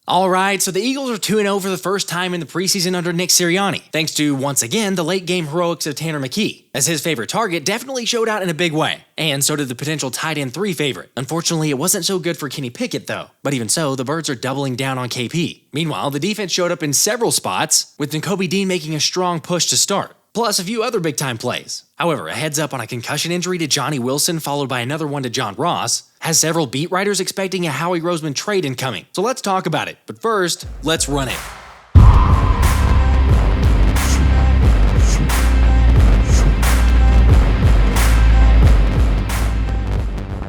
Alright, so the Eagles are 2-0 for the first time in the preseason under Nick Sirianni, thanks to, once again, the late-game heroics of Tanner McKee, as his favorite target definitely showed out in a big way, and so did the potential tight end 3 favorite. Unfortunately, it wasn't so good for Kenny Pickett, though, but even so, the Birds are doubling down on KP. Meanwhile, the defense showed up in several spots, with Nakobe Dean making a strong push to start, plus a few other big-time plays. However, a heads up on a concussion injury to Johnny Wilson followed by another one to John Ross has several beat writers expecting a Howie Roseman trade incoming. So let's talk about it. But first, let's run it.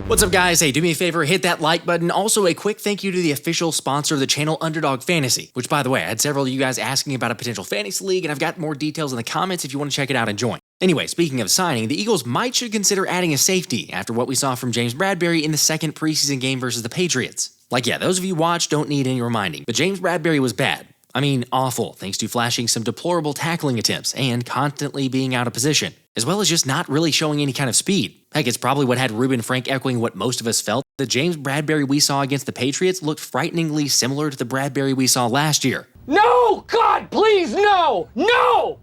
What's up, guys? Hey, do me a favor, hit that like button. Also, a quick thank you to the official sponsor of the channel, Underdog Fantasy, which, by the way, I had several of you guys asking about a potential fantasy league, and I've got more details in the comments if you want to check it out and join. Anyway, speaking of signing, the Eagles should consider adding a safety after what we saw from James Bradberry in the second preseason game versus the Patriots. Like, yeah, those of you who watched don't need any reminding, but James Bradberry was bad. I mean, awful, thanks to flashing some deplorable tackling attempts and constantly being out of position, as well as just not really showing any kind of speed. Heck, it's probably what had Ruben Frank echoing what most of us felt. The James Bradberry we saw against the Patriots looked frighteningly similar to the Bradberry we saw last year. No! God, please, no! No!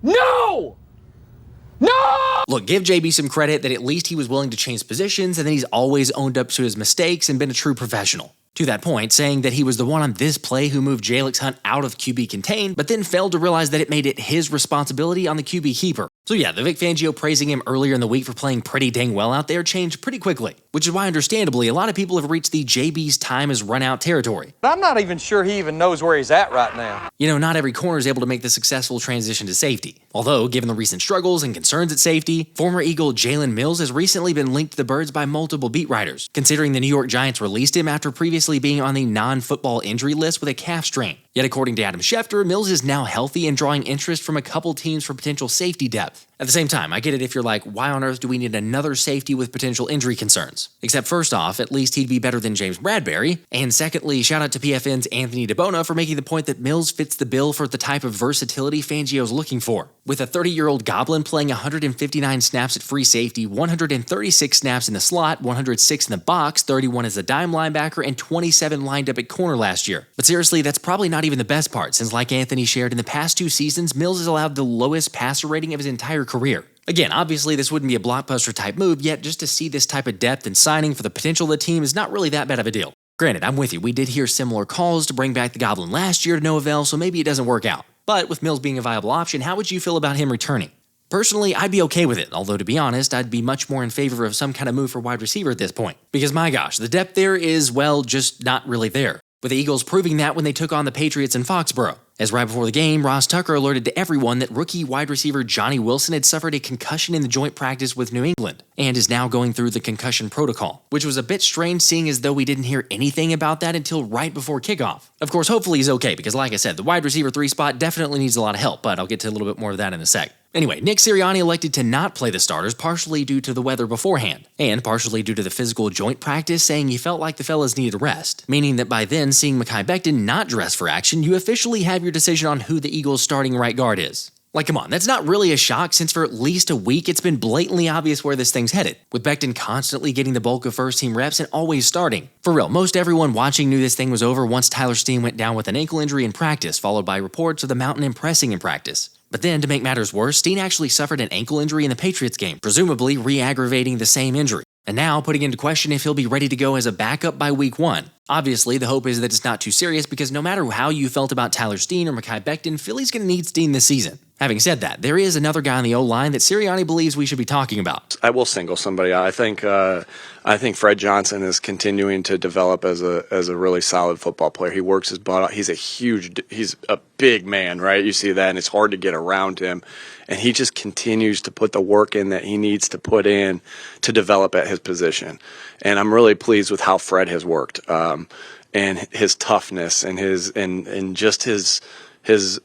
No! No! Look, give JB some credit that at least he was willing to change positions and then he's always owned up to his mistakes and been a true professional. To that point, saying that he was the one on this play who moved Jalyx Hunt out of QB contain, but then failed to realize that it made it his responsibility on the QB keeper. So yeah, the Vic Fangio praising him earlier in the week for playing pretty dang well out there changed pretty quickly, which is why understandably a lot of people have reached the JB's time has run out territory. I'm not even sure he even knows where he's at right now. You know, not every corner is able to make the successful transition to safety. Although, given the recent struggles and concerns at safety, former Eagle Jalen Mills has recently been linked to the Birds by multiple beat writers, considering the New York Giants released him after previously being on the non-football injury list with a calf strain. Yet according to Adam Schefter, Mills is now healthy and drawing interest from a couple teams for potential safety depth. At the same time, I get it if you're like, why on earth do we need another safety with potential injury concerns? Except first off, at least he'd be better than James Bradberry, and secondly, shout out to PFN's Anthony DeBona for making the point that Mills fits the bill for the type of versatility Fangio's looking for. With a 30-year-old goblin playing 159 snaps at free safety, 136 snaps in the slot, 106 in the box, 31 as a dime linebacker, and 27 lined up at corner last year. But seriously, that's probably not even the best part, since like Anthony shared, in the past 2 seasons, Mills has allowed the lowest passer rating of his entire career. Again, obviously this wouldn't be a blockbuster type move, yet just to see this type of depth and signing for the potential of the team is not really that bad of a deal. Granted, I'm with you, we did hear similar calls to bring back the Goblin last year to no avail, so maybe it doesn't work out. But with Mills being a viable option, how would you feel about him returning? Personally, I'd be okay with it, although to be honest, I'd be much more in favor of some kind of move for wide receiver at this point. Because my gosh, the depth there is, well, just not really there. With the Eagles proving that when they took on the Patriots in Foxborough. As right before the game, Ross Tucker alerted to everyone that rookie wide receiver Johnny Wilson had suffered a concussion in the joint practice with New England, and is now going through the concussion protocol, which was a bit strange seeing as though we didn't hear anything about that until right before kickoff. Of course, hopefully he's okay, because like I said, the wide receiver 3 spot definitely needs a lot of help, but I'll get to a little bit more of that in a sec. Anyway, Nick Sirianni elected to not play the starters partially due to the weather beforehand, and partially due to the physical joint practice, saying he felt like the fellas needed a rest, meaning that by then, seeing Mekhi Becton not dressed for action, you officially have your decision on who the Eagles' starting right guard is. Like, come on, that's not really a shock since for at least a week it's been blatantly obvious where this thing's headed, with Becton constantly getting the bulk of first-team reps and always starting. For real, most everyone watching knew this thing was over once Tyler Steen went down with an ankle injury in practice, followed by reports of the mountain impressing in practice. But then, to make matters worse, Steen actually suffered an ankle injury in the Patriots game, presumably re-aggravating the same injury. And now putting into question if he'll be ready to go as a backup by week 1. Obviously, the hope is that it's not too serious because no matter how you felt about Tyler Steen or Mekhi Becton, Philly's going to need Steen this season. Having said that, there is another guy on the O-line that Sirianni believes we should be talking about. I will single somebody out. I think Fred Johnson is continuing to develop as a really solid football player. He works his butt off. He's a big man, right? You see that, and it's hard to get around him. And he just continues to put the work in that he needs to put in to develop at his position. And I'm really pleased with how Fred has worked, and his toughness and just his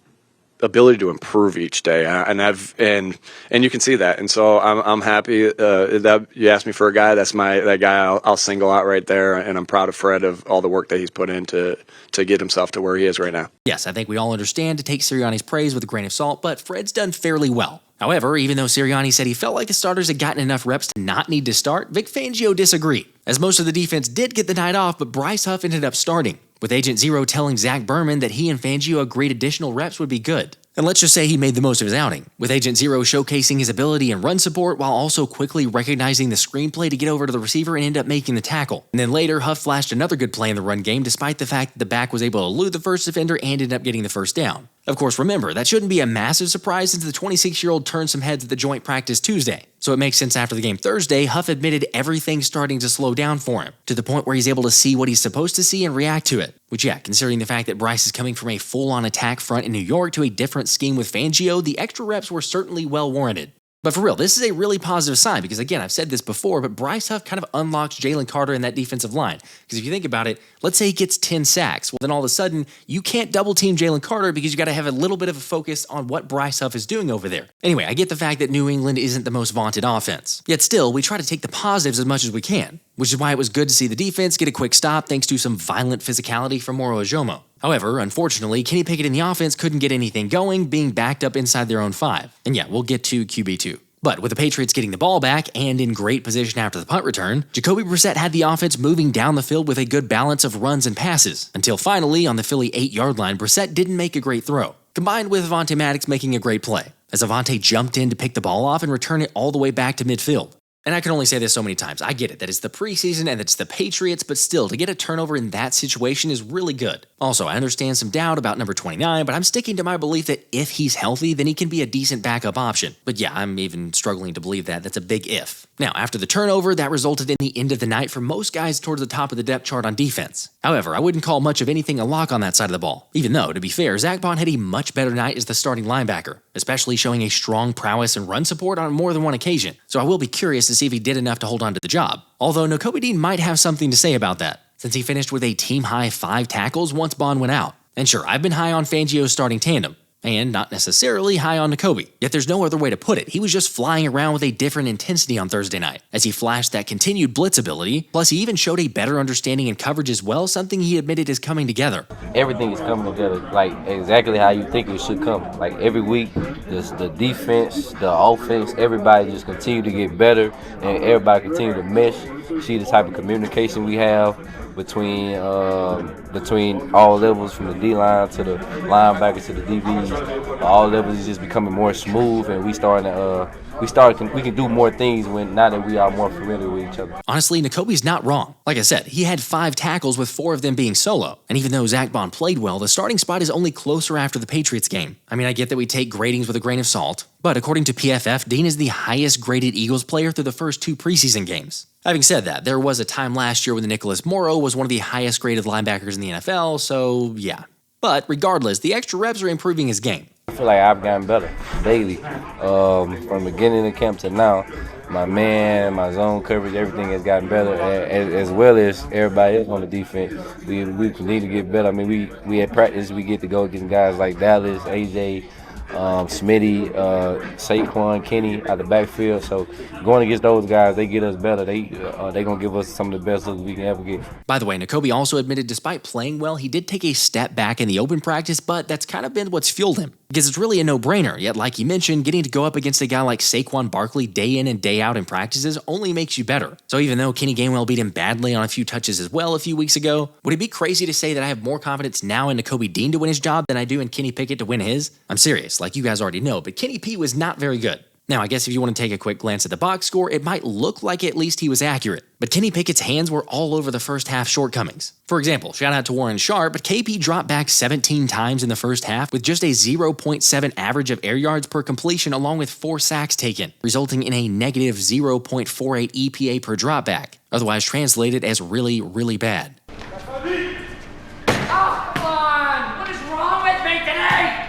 ability to improve each day, and you can see that, and so I'm happy that you asked me for a guy. That's that guy I'll single out right there, and I'm proud of Fred of all the work that he's put in to get himself to where he is right now. Yes, I think we all understand to take Sirianni's praise with a grain of salt, but Fred's done fairly well. However, even though Sirianni said he felt like the starters had gotten enough reps to not need to start, Vic Fangio disagreed, as most of the defense did get the night off, but Bryce Huff ended up starting. with Agent Zero telling Zack Berman that he and Fangio agreed additional reps would be good. And let's just say he made the most of his outing, with Agent Zero showcasing his ability in run support while also quickly recognizing the screenplay to get over to the receiver and end up making the tackle. And then later, Huff flashed another good play in the run game despite the fact that the back was able to elude the first defender and ended up getting the first down. Of course, remember, that shouldn't be a massive surprise since the 26-year-old turned some heads at the joint practice Tuesday. So it makes sense after the game Thursday, Huff admitted everything's starting to slow down for him, to the point where he's able to see what he's supposed to see and react to it. Which yeah, considering the fact that Bryce is coming from a full-on attack front in New York to a different scheme with Fangio, the extra reps were certainly well warranted. But for real, this is a really positive sign because, again, I've said this before, but Bryce Huff kind of unlocks Jalen Carter in that defensive line. Because if you think about it, let's say he gets 10 sacks. Well, then all of a sudden, you can't double-team Jalen Carter because you got to have a little bit of a focus on what Bryce Huff is doing over there. Anyway, I get the fact that New England isn't the most vaunted offense. Yet still, we try to take the positives as much as we can, which is why it was good to see the defense get a quick stop thanks to some violent physicality from Moro Ojomo. However, unfortunately, Kenny Pickett in the offense couldn't get anything going, being backed up inside their own 5. And yeah, we'll get to QB2. But with the Patriots getting the ball back and in great position after the punt return, Jacoby Brissett had the offense moving down the field with a good balance of runs and passes, until finally, on the Philly 8-yard line, Brissett didn't make a great throw, combined with Avonte Maddox making a great play, as Avonte jumped in to pick the ball off and return it all the way back to midfield. And I can only say this so many times. I get it, that it's the preseason and it's the Patriots, but still, to get a turnover in that situation is really good. Also, I understand some doubt about number 29, but I'm sticking to my belief that if he's healthy, then he can be a decent backup option. But yeah, I'm even struggling to believe that. That's a big if. Now, after the turnover, that resulted in the end of the night for most guys towards the top of the depth chart on defense. However, I wouldn't call much of anything a lock on that side of the ball. Even though, to be fair, Zack Baun had a much better night as the starting linebacker, especially showing a strong prowess and run support on more than one occasion. So I will be curious to see if he did enough to hold on to the job. Although Nakobe Dean might have something to say about that, since he finished with a team-high 5 tackles once Baun went out. And sure, I've been high on Fangio's starting tandem, and not necessarily high on Nakobe. Yet there's no other way to put it. He was just flying around with a different intensity on Thursday night, as he flashed that continued blitz ability, plus he even showed a better understanding in coverage as well, something he admitted is coming together. Everything is coming together, like exactly how you think it should come. Like every week, the defense, the offense, everybody just continue to get better, and everybody continue to mesh. See the type of communication we have between all levels, from the D-line to the linebackers to the DBs. All levels is just becoming more smooth, and we can do more things now that we are more familiar with each other. Honestly, Nakobe's not wrong. Like I said, he had 5 tackles with 4 of them being solo. And even though Zack Baun played well, the starting spot is only closer after the Patriots game. I mean, I get that we take gradings with a grain of salt, but according to PFF, Dean is the highest graded Eagles player through the first 2 preseason games. Having said that, there was a time last year when Nicholas Moro was one of the highest graded linebackers in the NFL, so yeah. But regardless, the extra reps are improving his game. I feel like I've gotten better daily. From the beginning of camp to now, my man, my zone coverage, everything has gotten better, as well as everybody else on the defense. We need to get better. I mean, we at practice, we get to go against guys like Dallas, AJ, Smitty, Saquon, Kenny out the backfield. So going against those guys, they get us better. They gonna give us some of the best looks we can ever get. By the way, Nakobe also admitted despite playing well, he did take a step back in the open practice, but that's kind of been what's fueled him. Because it's really a no-brainer, yet like he mentioned, getting to go up against a guy like Saquon Barkley day in and day out in practices only makes you better. So even though Kenny Gainwell beat him badly on a few touches as well a few weeks ago, would it be crazy to say that I have more confidence now in Nakobe Dean to win his job than I do in Kenny Pickett to win his? I'm serious, like you guys already know, but Kenny P was not very good. Now, I guess if you want to take a quick glance at the box score, it might look like at least he was accurate. But Kenny Pickett's hands were all over the first half shortcomings. For example, shout out to Warren Sharp, but KP dropped back 17 times in the first half with just a 0.7 average of air yards per completion along with 4 sacks taken, resulting in a negative 0.48 EPA per dropback, otherwise translated as really, really bad.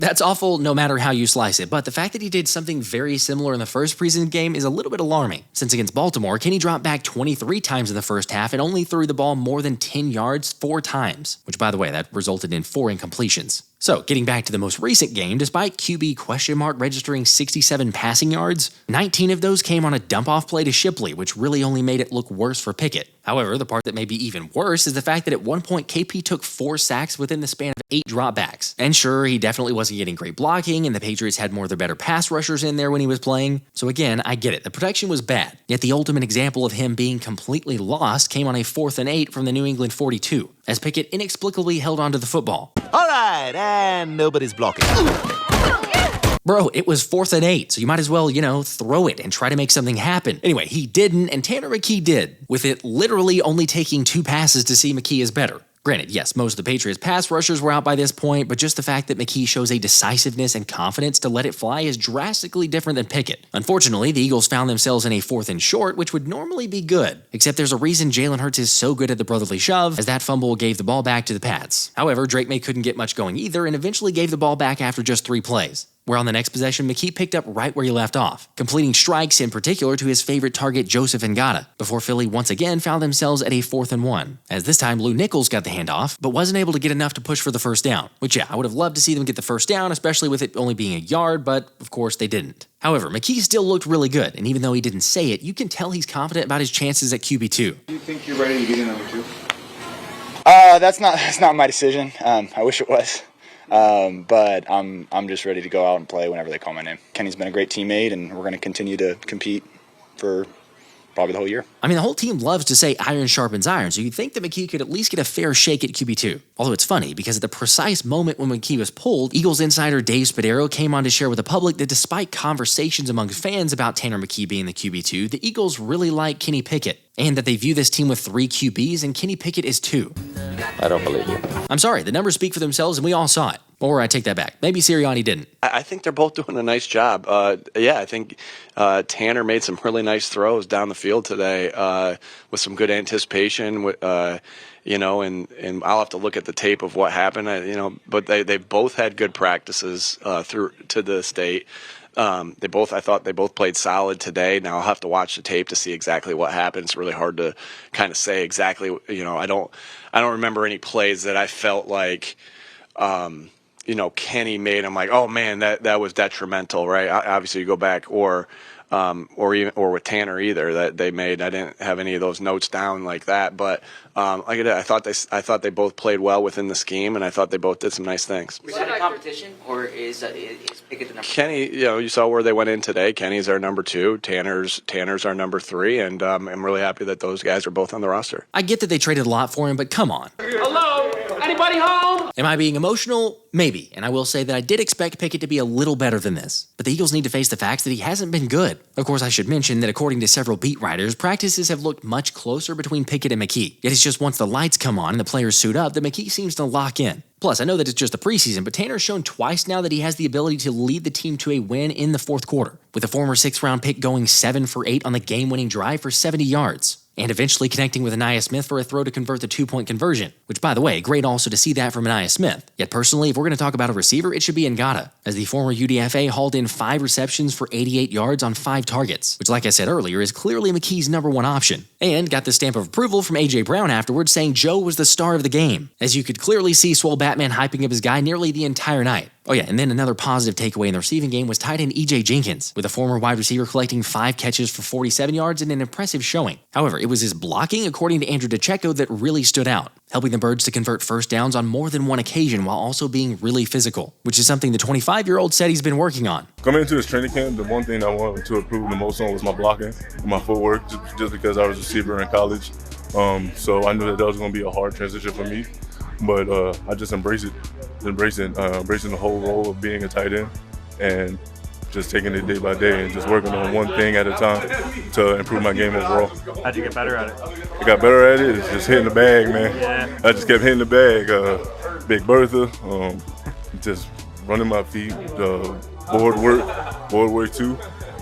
That's awful no matter how you slice it, but the fact that he did something very similar in the first preseason game is a little bit alarming, since against Baltimore, Kenny dropped back 23 times in the first half and only threw the ball more than 10 yards 4 times, which by the way, that resulted in 4 incompletions. So, getting back to the most recent game, despite QB question mark registering 67 passing yards, 19 of those came on a dump-off play to Shipley, which really only made it look worse for Pickett. However, the part that may be even worse is the fact that at one point KP took 4 sacks within the span of 8 dropbacks. And sure, he definitely wasn't getting great blocking, and the Patriots had more of their better pass rushers in there when he was playing. So again, I get it, the protection was bad. Yet the ultimate example of him being completely lost came on a 4th and 8 from the New England 42, as Pickett inexplicably held onto the football. All right, and nobody's blocking. Bro, it was 4th and 8, so you might as well, throw it and try to make something happen. Anyway, he didn't, and Tanner McKee did, with it literally only taking 2 passes to see McKee is better. Granted, yes, most of the Patriots' pass rushers were out by this point, but just the fact that McKee shows a decisiveness and confidence to let it fly is drastically different than Pickett. Unfortunately, the Eagles found themselves in a 4th and short, which would normally be good. Except there's a reason Jalen Hurts is so good at the brotherly shove, as that fumble gave the ball back to the Pats. However, Drake May couldn't get much going either, and eventually gave the ball back after just 3 plays. Where on the next possession, McKee picked up right where he left off, completing strikes in particular to his favorite target Joseph Ngata, before Philly once again found themselves at a 4th and 1, as this time Lou Nichols got the handoff, but wasn't able to get enough to push for the first down, which I would have loved to see them get the first down, especially with it only being a yard, but of course they didn't. However, McKee still looked really good, and even though he didn't say it, you can tell he's confident about his chances at QB2. Do you think you're ready to get in number 2? That's not my decision. I wish it was. But I'm just ready to go out and play whenever they call my name. Kenny's been a great teammate, and we're going to continue to compete for probably the whole year. I mean, the whole team loves to say iron sharpens iron, so you'd think that McKee could at least get a fair shake at QB2. Although it's funny, because at the precise moment when McKee was pulled, Eagles insider Dave Spadaro came on to share with the public that despite conversations among fans about Tanner McKee being the QB2, the Eagles really like Kenny Pickett, and that they view this team with 3 QBs and Kenny Pickett is 2. I don't believe you. I'm sorry, the numbers speak for themselves and we all saw it. Or I take that back. Maybe Sirianni didn't. I think they're both doing a nice job. I think Tanner made some really nice throws down the field today with some good anticipation. And I'll have to look at the tape of what happened. But they both had good practices through to this date. I thought they both played solid today. Now I'll have to watch the tape to see exactly what happened. It's really hard to kind of say exactly. I don't remember any plays that I felt like. Kenny made. I'm like, oh man, that was detrimental, right? Obviously, you go back, or with Tanner either that they made. I didn't have any of those notes down like that, but I thought they both played well within the scheme, and I thought they both did some nice things. Was that a competition, or is Pickett the number? Kenny, you saw where they went in today. Kenny's our number 2. Tanner's our number 3, and I'm really happy that those guys are both on the roster. I get that they traded a lot for him, but come on. Hello? Anybody home? Am I being emotional? Maybe, and I will say that I did expect Pickett to be a little better than this, but the Eagles need to face the facts that he hasn't been good. Of course, I should mention that according to several beat writers, practices have looked much closer between Pickett and McKee, yet it's just once the lights come on and the players suit up that McKee seems to lock in. Plus, I know that it's just the preseason, but Tanner's shown twice now that he has the ability to lead the team to a win in the 4th quarter, with the former 6th-round pick going 7 for 8 on the game-winning drive for 70 yards. And eventually connecting with Aniyah Smith for a throw to convert the 2-point conversion, which, by the way, great also to see that from Aniyah Smith. Yet personally, if we're going to talk about a receiver, it should be Ngata, as the former UDFA hauled in 5 receptions for 88 yards on 5 targets, which, like I said earlier, is clearly McKee's number 1 option. And got the stamp of approval from A.J. Brown afterwards, saying Joe was the star of the game, as you could clearly see Swole Batman hyping up his guy nearly the entire night. Oh yeah, and then another positive takeaway in the receiving game was tight end EJ Jenkins, with a former wide receiver collecting 5 catches for 47 yards and an impressive showing. However, it was his blocking, according to Andrew DeCecco, that really stood out, helping the Birds to convert first downs on more than one occasion while also being really physical, which is something the 25-year-old said he's been working on. Coming into this training camp, the one thing I wanted to improve the most on was my blocking, my footwork, just because I was a receiver in college. So I knew that was going to be a hard transition for me, but I just embracing the whole role of being a tight end and just taking it day by day and just working on one thing at a time to improve my game overall. How'd you get better at it? I got better at it. It's just hitting the bag, man. Yeah. I just kept hitting the bag. Big Bertha, just running my feet, board work too.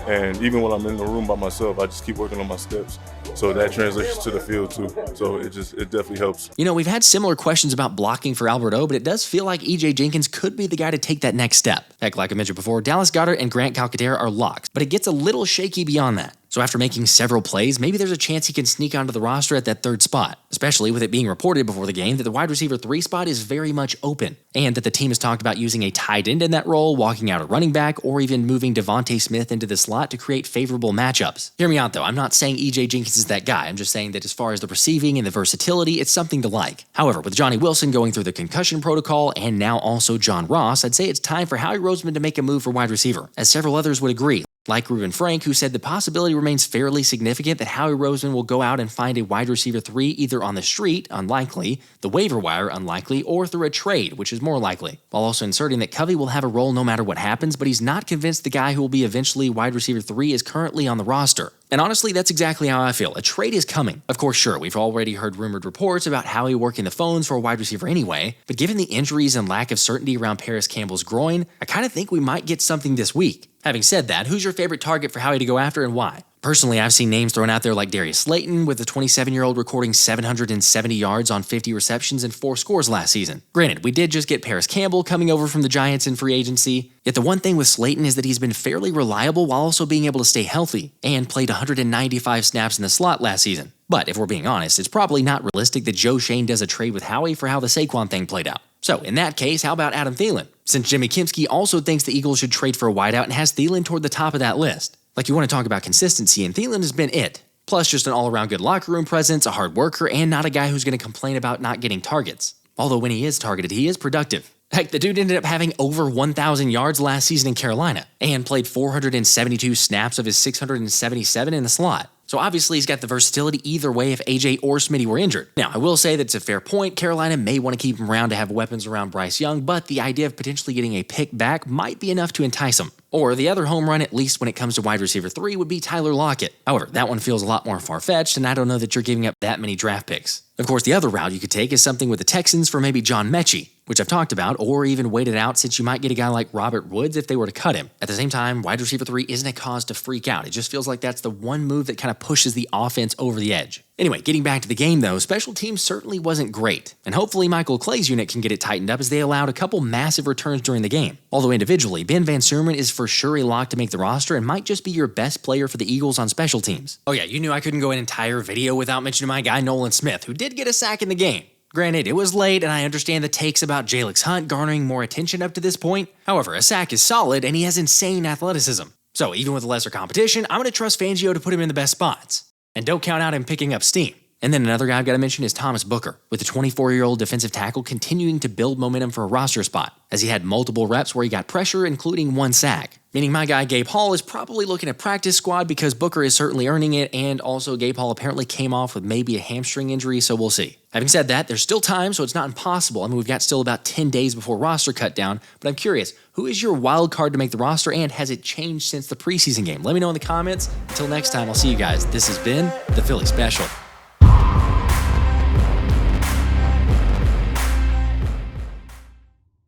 And even when I'm in the room by myself, I just keep working on my steps. So that translates to the field too. So it definitely helps. We've had similar questions about blocking for Albert O, but it does feel like EJ Jenkins could be the guy to take that next step. Heck, like I mentioned before, Dallas Goedert and Grant Calcaterra are locks, but it gets a little shaky beyond that. So after making several plays, maybe there's a chance he can sneak onto the roster at that 3rd spot, especially with it being reported before the game that the wide receiver 3 spot is very much open, and that the team has talked about using a tight end in that role, walking out a running back, or even moving Devontae Smith into the slot to create favorable matchups. Hear me out though, I'm not saying EJ Jenkins is that guy, I'm just saying that as far as the receiving and the versatility, it's something to like. However, with Johnny Wilson going through the concussion protocol, and now also John Ross, I'd say it's time for Howie Roseman to make a move for wide receiver, as several others would agree. Like Ruben Frank, who said the possibility remains fairly significant that Howie Roseman will go out and find a wide receiver 3 either on the street, unlikely, the waiver wire, unlikely, or through a trade, which is more likely, while also inserting that Covey will have a role no matter what happens, but he's not convinced the guy who will be eventually wide receiver 3 is currently on the roster. And honestly, that's exactly how I feel. A trade is coming. Of course, sure, we've already heard rumored reports about Howie working the phones for a wide receiver anyway, but given the injuries and lack of certainty around Paris Campbell's groin, I kind of think we might get something this week. Having said that, who's your favorite target for Howie to go after and why? Personally, I've seen names thrown out there like Darius Slayton, with the 27-year-old recording 770 yards on 50 receptions and 4 scores last season. Granted, we did just get Paris Campbell coming over from the Giants in free agency, yet the one thing with Slayton is that he's been fairly reliable while also being able to stay healthy, and played 195 snaps in the slot last season. But if we're being honest, it's probably not realistic that Joe Schoen does a trade with Howie for how the Saquon thing played out. So, in that case, how about Adam Thielen? Since Jimmy Kimsky also thinks the Eagles should trade for a wideout and has Thielen toward the top of that list. Like, you want to talk about consistency, and Thielen has been it. Plus, just an all-around good locker room presence, a hard worker, and not a guy who's going to complain about not getting targets. Although when he is targeted, he is productive. Heck, the dude ended up having over 1,000 yards last season in Carolina, and played 472 snaps of his 677 in the slot. So obviously he's got the versatility either way if AJ or Smitty were injured. Now, I will say that it's a fair point. Carolina may want to keep him around to have weapons around Bryce Young, but the idea of potentially getting a pick back might be enough to entice him. Or the other home run, at least when it comes to wide receiver 3, would be Tyler Lockett. However, that one feels a lot more far-fetched, and I don't know that you're giving up that many draft picks. Of course, the other route you could take is something with the Texans for maybe John Metchie, which I've talked about, or even wait it out since you might get a guy like Robert Woods if they were to cut him. At the same time, wide receiver 3 isn't a cause to freak out. It just feels like that's the one move that kind of pushes the offense over the edge. Anyway, getting back to the game though, special teams certainly wasn't great, and hopefully Michael Clay's unit can get it tightened up as they allowed a couple massive returns during the game. Although individually, Ben Van Serman is for sure a lock to make the roster and might just be your best player for the Eagles on special teams. Oh yeah, you knew I couldn't go an entire video without mentioning my guy Nolan Smith, who did get a sack in the game. Granted, it was late, and I understand the takes about Jalyx Hunt garnering more attention up to this point. However, a sack is solid, and he has insane athleticism. So even with lesser competition, I'm going to trust Fangio to put him in the best spots. And don't count out him picking up Steen. And then another guy I've got to mention is Thomas Booker, with the 24-year-old defensive tackle continuing to build momentum for a roster spot, as he had multiple reps where he got pressure, including 1 sack. Meaning my guy Gabe Hall is probably looking at practice squad because Booker is certainly earning it, and also Gabe Hall apparently came off with maybe a hamstring injury, so we'll see. Having said that, there's still time, so it's not impossible. I mean, we've got still about 10 days before roster cut down, but I'm curious, who is your wild card to make the roster, and has it changed since the preseason game? Let me know in the comments. Until next time, I'll see you guys. This has been the Philly Special.